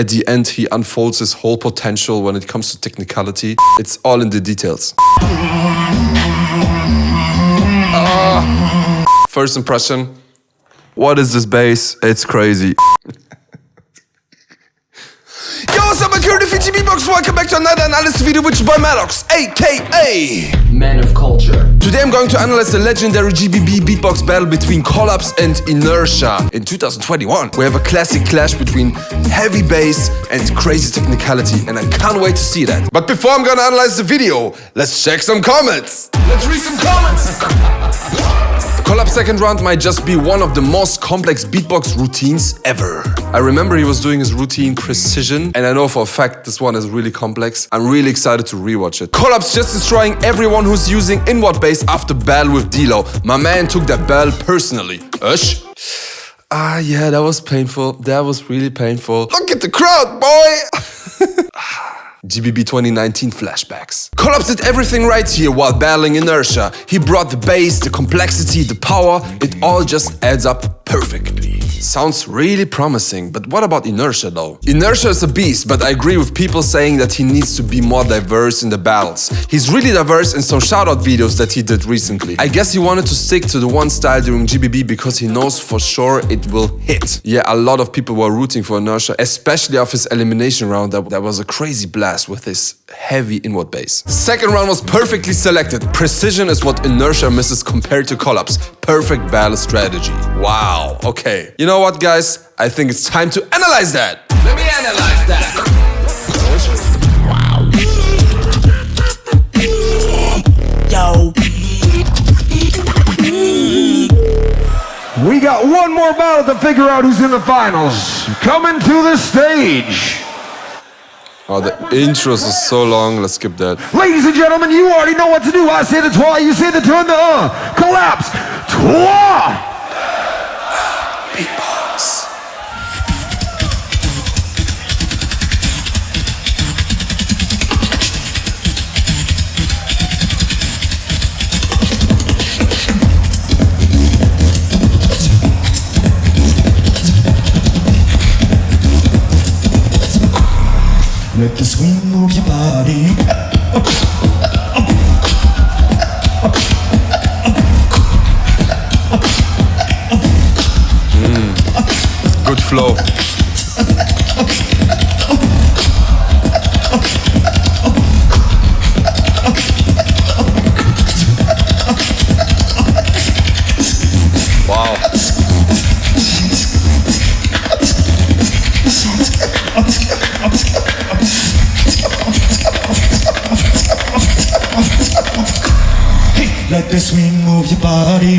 at the end he unfolds his whole potential when it comes to technicality. It's all in the details. First impression, what is this bass? It's crazy. Yo, what's up, my crew, the GBB box. Welcome back to another analysis video, which is by Madox, aka Man of Culture. Today I'm going to analyze the legendary GBB beatbox battle between Colaps and Inertia. In 2021, we have a classic clash between heavy bass and crazy technicality, and I can't wait to see that. But before I'm gonna analyze the video, let's check some comments. Let's read some comments. Colaps' second round might just be one of the most complex beatbox routines ever. I remember he was doing his routine Precision, and I know for a fact this one is really complex. I'm really excited to rewatch it. Colaps just destroying everyone who's using inward bass after battle with D-Lo. My man took that battle personally. Ush. Yeah, that was painful. That was really painful. Look at the crowd, boy! GBB 2019 flashbacks. Colaps did everything right here while battling Inertia. He brought the bass, the complexity, the power. It all just adds up perfectly. Sounds really promising, but what about Inertia though? Inertia is a beast, but I agree with people saying that he needs to be more diverse in the battles. He's really diverse in some shoutout videos that he did recently. I guess he wanted to stick to the one style during GBB because he knows for sure it will hit. Yeah, a lot of people were rooting for Inertia, especially off his elimination round. That was a crazy blast with his heavy inward bass. Second round was perfectly selected. Precision is what Inertia misses compared to Colaps. Perfect battle strategy. Wow, okay. You know what, guys? I think it's time to analyze that. Let me analyze that. Wow. Yo. We got one more battle to figure out who's in the finals. Coming to the stage. Oh, the intros are so long. Let's skip that. Ladies and gentlemen, you already know what to do. I say the twa, you say the turn, the Colaps, twa! Beatbox. Let the swing move your body. Good flow. Wow. Let the swing move your body.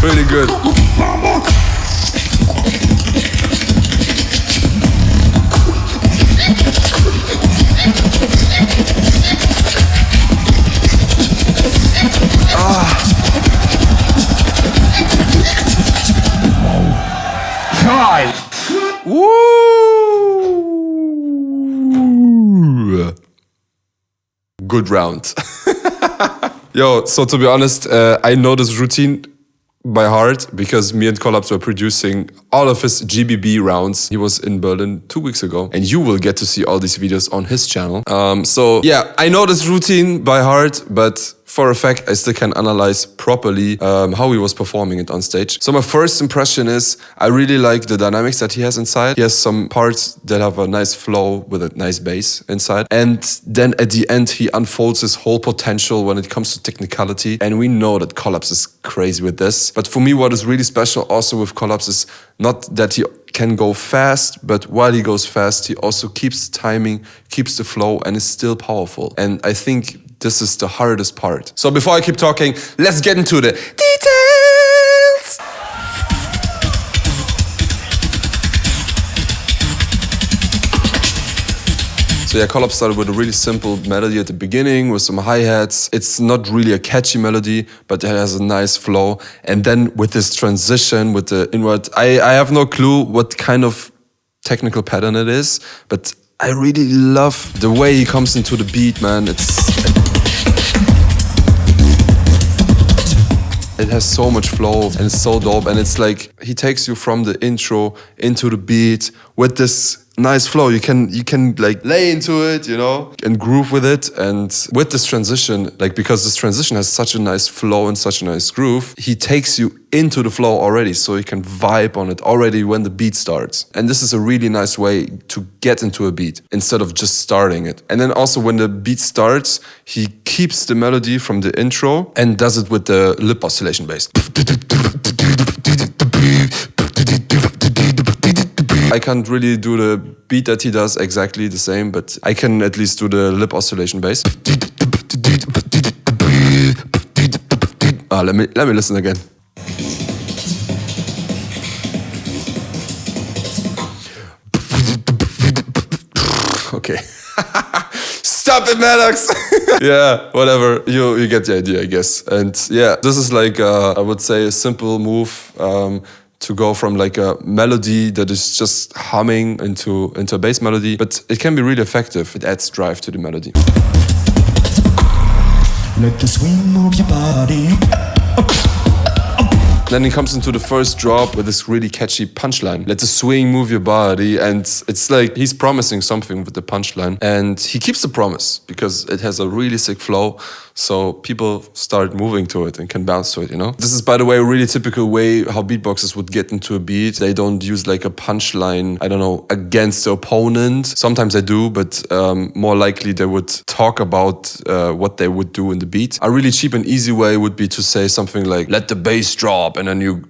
Really good. Woo! Good round. Yo, so to be honest, I know this routine by heart because me and Colaps were producing all of his GBB rounds. He was in Berlin 2 weeks ago, and you will get to see all these videos on his channel. So yeah, I know this routine by heart, but for a fact, I still can analyze properly how he was performing it on stage. So my first impression is I really like the dynamics that he has inside. He has some parts that have a nice flow with a nice bass inside. And then at the end, he unfolds his whole potential when it comes to technicality. And we know that Colaps is crazy with this. But for me, what is really special also with Colaps is not that he can go fast, but while he goes fast, he also keeps timing, keeps the flow, and is still powerful. And I think this is the hardest part. So before I keep talking, let's get into the details. So yeah, Colaps started with a really simple melody at the beginning with some hi-hats. It's not really a catchy melody, but it has a nice flow. And then with this transition, with the inward, I have no clue what kind of technical pattern it is, but I really love the way he comes into the beat, man. It has so much flow and it's so dope, and it's like he takes you from the intro into the beat with this nice flow. You can like lay into it, you know, and groove with it. And with this transition, like because this transition has such a nice flow and such a nice groove, he takes you into the flow already, so you can vibe on it already when the beat starts. And this is a really nice way to get into a beat instead of just starting it. And then also when the beat starts, he keeps the melody from the intro and does it with the lip oscillation bass. I can't really do the beat that he does exactly the same, but I can at least do the lip oscillation bass. Let me listen again. Okay. Stop it, Madox! Yeah, whatever. You get the idea, I guess. And yeah, this is like, I would say, a simple move to go from like a melody that is just humming into a bass melody, but it can be really effective. It adds drive to the melody. Let the swing move your body. Then he comes into the first drop with this really catchy punchline. Let the swing move your body. And it's like he's promising something with the punchline. And he keeps the promise because it has a really sick flow. So people start moving to it and can bounce to it, you know? This is, by the way, a really typical way how beatboxers would get into a beat. They don't use like a punchline, I don't know, against the opponent. Sometimes they do, but more likely they would talk about what they would do in the beat. A really cheap and easy way would be to say something like, let the bass drop, and then you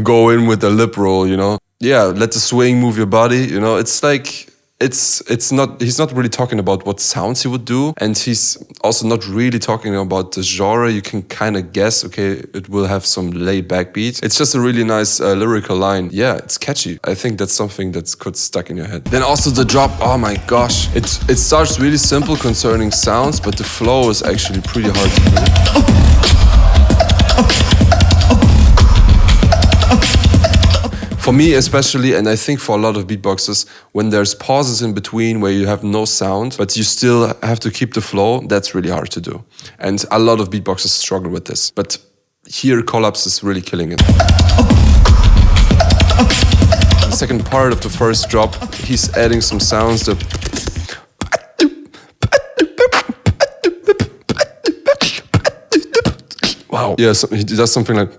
go in with a lip roll, you know? Yeah, let the swing move your body, you know? It's like, he's not really talking about what sounds he would do, and he's also not really talking about the genre. You can kind of guess, okay, it will have some laid back beat. It's just a really nice lyrical line. Yeah, it's catchy. I think that's something that's could stuck in your head. Then also the drop, oh my gosh. It starts really simple concerning sounds, but the flow is actually pretty hard to do. For me especially, and I think for a lot of beatboxers, when there's pauses in between where you have no sound, but you still have to keep the flow, that's really hard to do. And a lot of beatboxers struggle with this. But here, Colaps is really killing it. The second part of the first drop, he's adding some sounds that... Wow. Yeah, so he does something like...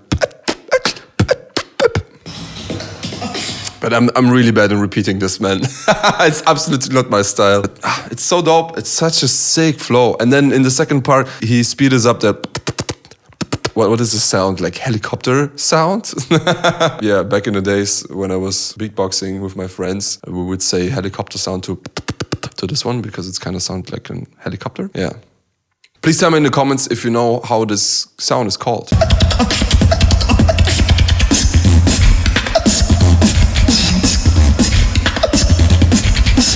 But I'm really bad in repeating this, man. It's absolutely not my style. It's so dope. It's such a sick flow. And then in the second part, he speeds up that... What is the sound? Like helicopter sound? Yeah, back in the days when I was beatboxing with my friends, we would say helicopter sound to this one because it's kind of sound like a helicopter. Yeah. Please tell me in the comments if you know how this sound is called.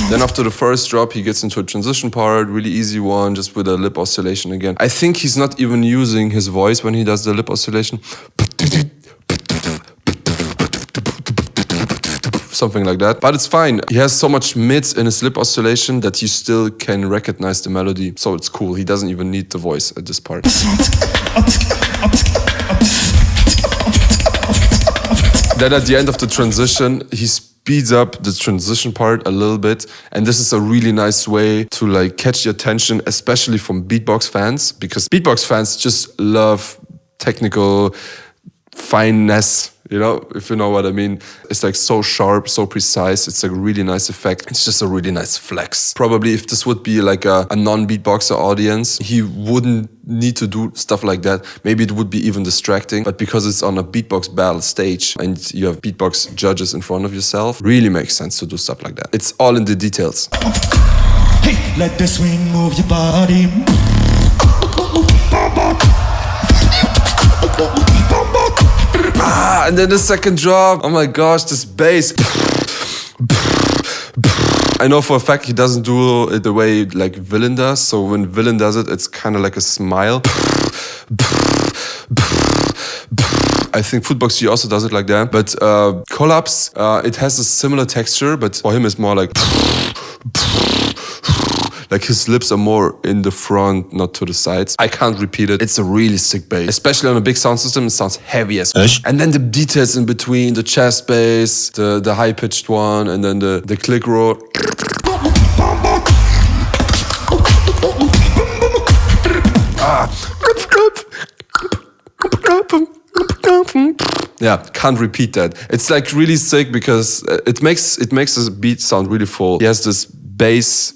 Then after the first drop, he gets into a transition part, really easy one, just with a lip oscillation again. I think he's not even using his voice when he does the lip oscillation. Something like that, but it's fine. He has so much mids in his lip oscillation that you still can recognize the melody, so it's cool. He doesn't even need the voice at this part. Then at the end of the transition, he speeds up the transition part a little bit, and this is a really nice way to like catch the attention, especially from beatbox fans, because beatbox fans just love technical fineness, you know, if you know what I mean. It's like so sharp, so precise. It's like a really nice effect. It's just a really nice flex. Probably if this would be like a non-beatboxer audience, he wouldn't need to do stuff like that. Maybe it would be even distracting, but because it's on a beatbox battle stage and you have beatbox judges in front of yourself, really makes sense to do stuff like that. It's all in the details. Hey, let the swing move your body. And then the second drop, oh my gosh, this bass. I know for a fact he doesn't do it the way like Villain does, so when Villain does it, it's kind of like a smile. I think Footbox G also does it like that. But Colaps, it has a similar texture, but for him it's more like his lips are more in the front, not to the sides. I can't repeat it. It's a really sick bass. Especially on a big sound system, it sounds heavy as fuck. And then the details in between, the chest bass, the high-pitched one, and then the click roll. Yeah, can't repeat that. It's like really sick because it makes this beat sound really full. He has this bass,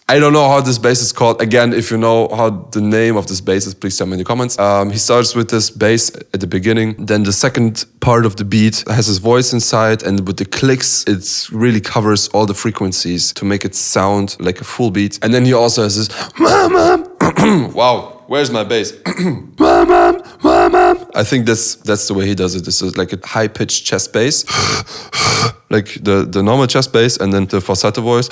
I don't know how this bass is called. Again, if you know how the name of this bass is, please tell me in the comments. He starts with this bass at the beginning. Then the second part of the beat has his voice inside, and with the clicks, it really covers all the frequencies to make it sound like a full beat. And then he also has this, wow, where's my bass? I think that's the way he does it. This is like a high-pitched chest bass, like the normal chest bass, and then the falsetto voice.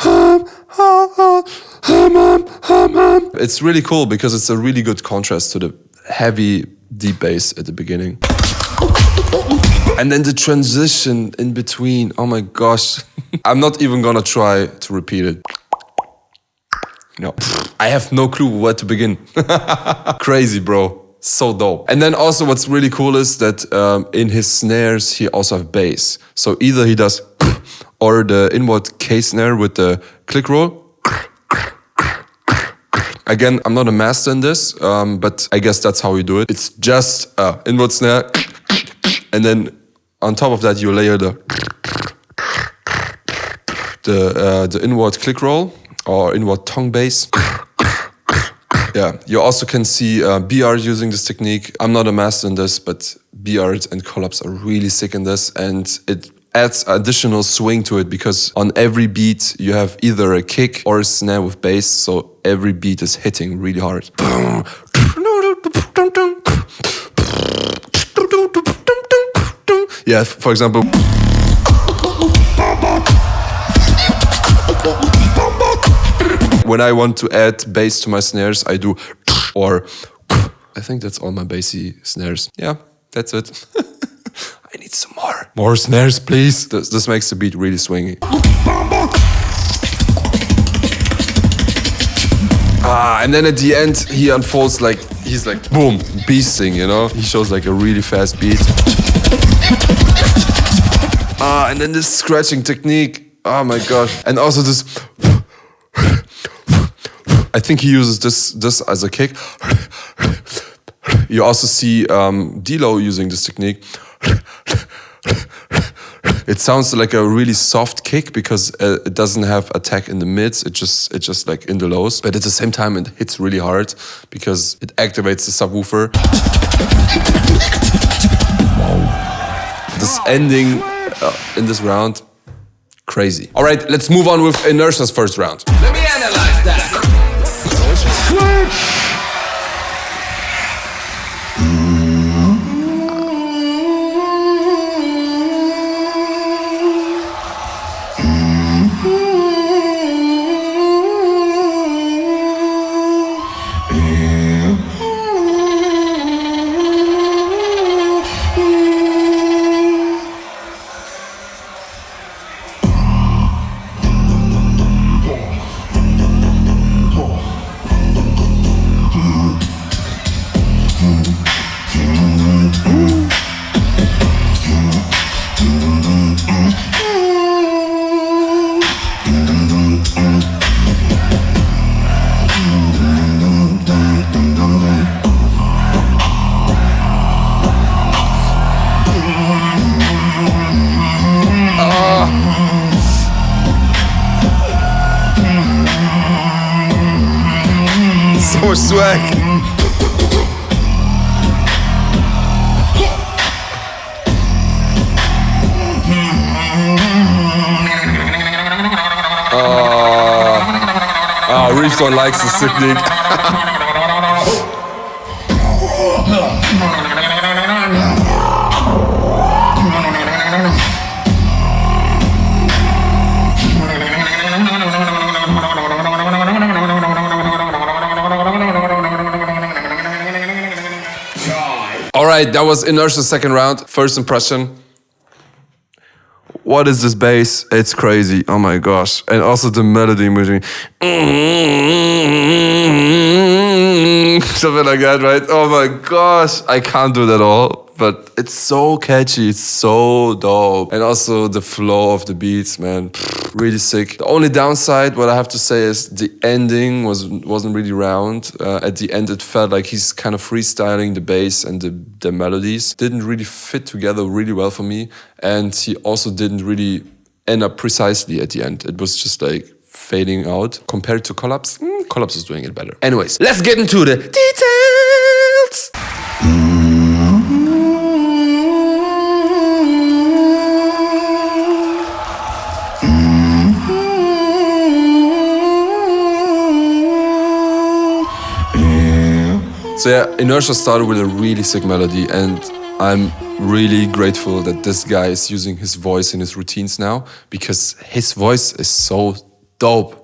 It's really cool because it's a really good contrast to the heavy deep bass at the beginning. And then the transition in between, oh my gosh. I'm not even gonna try to repeat it. No, I have no clue where to begin. Crazy, bro. So dope. And then also what's really cool is that in his snares, he also have bass. So either he does or the inward K snare with the click roll. Again, I'm not a master in this, but I guess that's how we do it. It's just inward snare. And then on top of that, you layer the inward click roll or inward tongue bass. Yeah, you also can see BR using this technique. I'm not a master in this, but BR and Colaps are really sick in this, and it adds additional swing to it because on every beat you have either a kick or a snare with bass, so every beat is hitting really hard. Yeah, for example. When I want to add bass to my snares, I do or I think that's all my bassy snares. Yeah, that's it. I need some more. More snares, please. This makes the beat really swingy. And then at the end, he unfolds like, he's like, boom, beasting, you know? He shows like a really fast beat. And then this scratching technique. Oh my gosh. And also this... I think he uses this as a kick. You also see D-Lo using this technique. It sounds like a really soft kick because it doesn't have attack in the mids. It's just like in the lows. But at the same time, it hits really hard because it activates the subwoofer. This ending in this round, crazy. All right, let's move on with Inertia's first round. Let me analyze that. So swag. Reefstone likes this technique. right, that was Inertia's second round. First impression. What is this bass? It's crazy. Oh my gosh. And also the melody between something like that, right? Oh my gosh. I can't do that all. But it's so catchy. It's so dope. And also the flow of the beats, man. Really sick. The only downside, what I have to say, is the ending wasn't really round. At the end, it felt like he's kind of freestyling the bass and the melodies. Didn't really fit together really well for me. And he also didn't really end up precisely at the end. It was just like fading out. Compared to Colaps, Colaps is doing it better. Anyways, let's get into the details. So yeah, Inertia started with a really sick melody, and I'm really grateful that this guy is using his voice in his routines now, because his voice is so dope.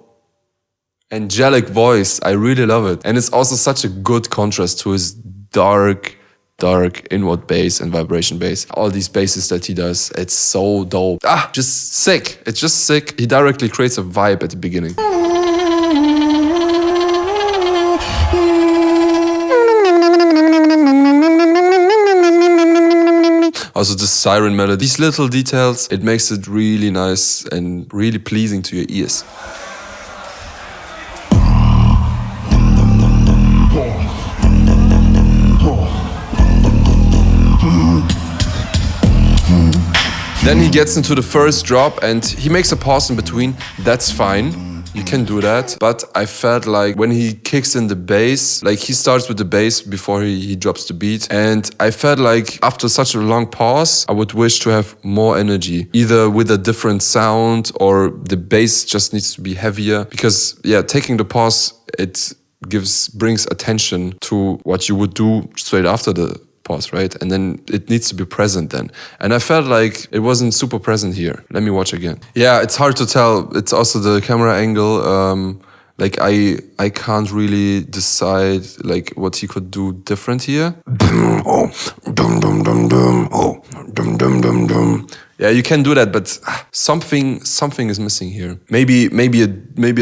Angelic voice, I really love it. And it's also such a good contrast to his dark inward bass and vibration bass. All these basses that he does, it's so dope. Just sick. It's just sick. He directly creates a vibe at the beginning. Also the siren melody, these little details, it makes it really nice and really pleasing to your ears. Then he gets into the first drop and he makes a pause in between. That's fine. You can do that, but I felt like when he kicks in the bass, like he starts with the bass before he drops the beat, and I felt like after such a long pause, I would wish to have more energy, either with a different sound or the bass just needs to be heavier, because yeah, taking the pause, it brings attention to what you would do straight after the pause, right? And then it needs to be present then. And I felt like it wasn't super present here. Let me watch again. Yeah, it's hard to tell. It's also the camera angle. Like I can't really decide like what he could do different here. Yeah, you can do that, but something is missing here. Maybe a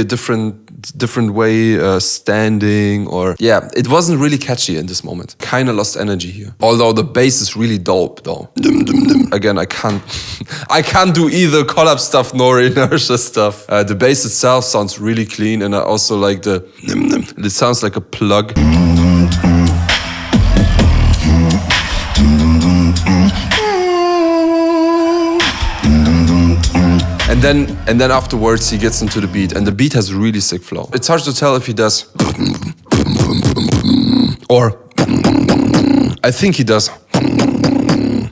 different way standing, or yeah, it wasn't really catchy in this moment. Kind of lost energy here. Although the bass is really dope though. Again, I can't do either Colaps stuff nor Inertia stuff. The bass itself sounds really clean, and I also like it sounds like a plug. And then afterwards he gets into the beat, and the beat has really sick flow. It's hard to tell if he does or I think he does.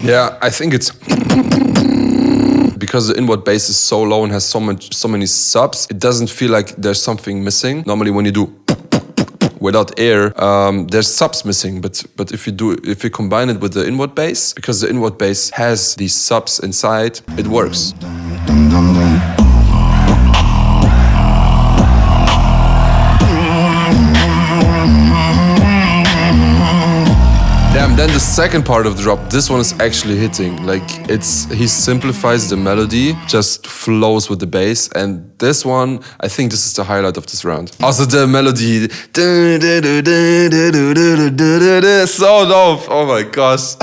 Yeah, I think it's because the inward bass is so low and has so many subs. It doesn't feel like there's something missing. Normally when you do without air, there's subs missing, but if you combine it with the inward bass, because the inward bass has these subs inside, it works. Damn, then the second part of the drop, this one is actually hitting. Like he simplifies the melody, just flows with the bass, and this one, I think this is the highlight of this round. Also the melody, so dope, oh my gosh.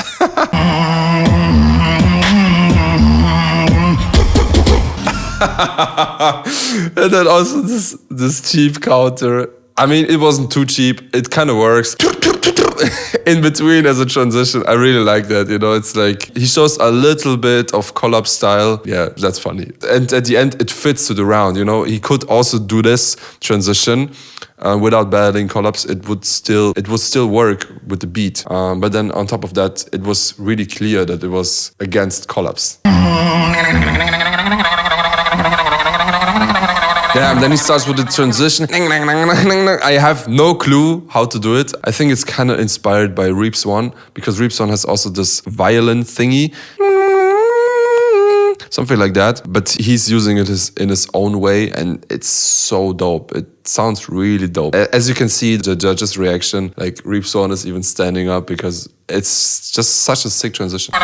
And then also this cheap counter. I mean, it wasn't too cheap. It kind of works. In between as a transition. I really like that, you know. It's like he shows a little bit of Colaps style. Yeah, that's funny. And at the end, it fits to the round, you know. He could also do this transition without battling Colaps. It would still work with the beat. But then on top of that, it was really clear that it was against Colaps. Yeah, and then he starts with the transition. I have no clue how to do it. I think it's kind of inspired by Reap's One, because Reap's One has also this violin thingy. something like that. But he's using it in his own way, and it's so dope. It sounds really dope. As you can see, the judges' reaction, like Reap Swan is even standing up because it's just such a sick transition.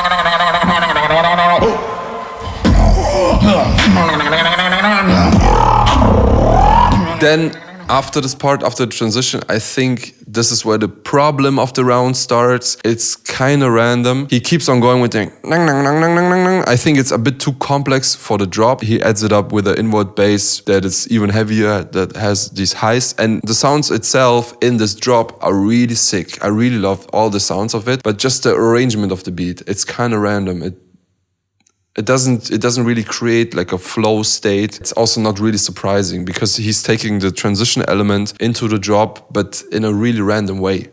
Then after this part, after the transition, I think this is where the problem of the round starts. It's kind of random. He keeps on going with the nang, nang, nang, nang, nang, nang. I think it's a bit too complex for the drop. He adds it up with an inward bass that is even heavier, that has these highs. And the sounds itself in this drop are really sick. I really love all the sounds of it, but just the arrangement of the beat, it's kind of random. It doesn't really create like a flow state. It's also not really surprising because he's taking the transition element into the drop, but in a really random way.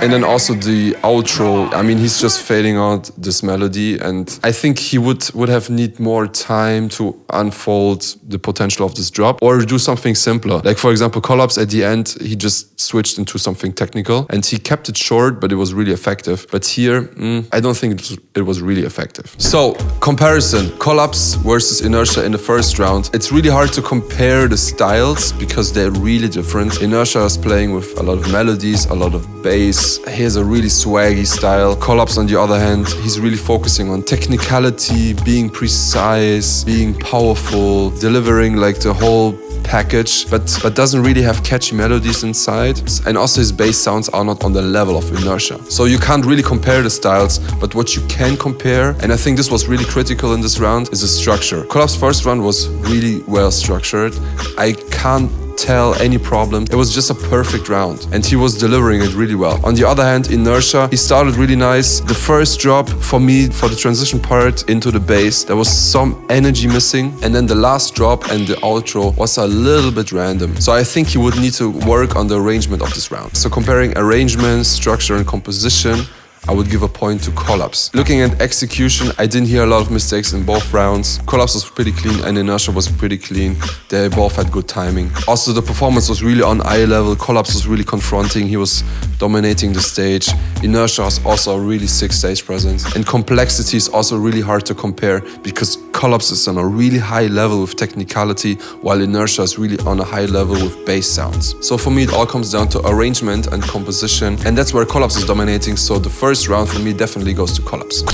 And then also the outro, I mean, he's just fading out this melody, and I think he would have need more time to unfold the potential of this drop or do something simpler. Like for example, Colaps at the end, he just switched into something technical and he kept it short, but it was really effective. But here, I don't think it was really effective. So, comparison, Colaps versus Inertia in the first round. It's really hard to compare the styles because they're really different. Inertia is playing with a lot of melodies, a lot of bass. He has a really swaggy style. Colaps, on the other hand, he's really focusing on technicality, being precise, being powerful, delivering like the whole package, but doesn't really have catchy melodies inside. And also his bass sounds are not on the level of Inertia. So you can't really compare the styles, but what you can compare, and I think this was really critical in this round, is the structure. Colaps' first round was really well structured. I can't tell any problem. It was just a perfect round and he was delivering it really well. On the other hand, Inertia, he started really nice. The first drop for me, for the transition part into the bass, there was some energy missing, and then the last drop and the outro was a little bit random. So I think he would need to work on the arrangement of this round. So comparing arrangement, structure and composition, I would give a point to Colaps. Looking at execution, I didn't hear a lot of mistakes in both rounds. Colaps was pretty clean and Inertia was pretty clean. They both had good timing. Also, the performance was really on eye level. Colaps was really confronting. He was dominating the stage. Inertia was also a really sick stage presence. And complexity is also really hard to compare because Colaps is on a really high level with technicality, while Inertia is really on a high level with bass sounds. So for me, it all comes down to arrangement and composition, and that's where Colaps is dominating. So the first round for me definitely goes to Colaps.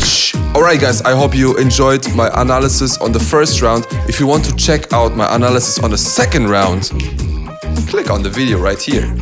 Alright guys, I hope you enjoyed my analysis on the first round. If you want to check out my analysis on the second round, click on the video right here.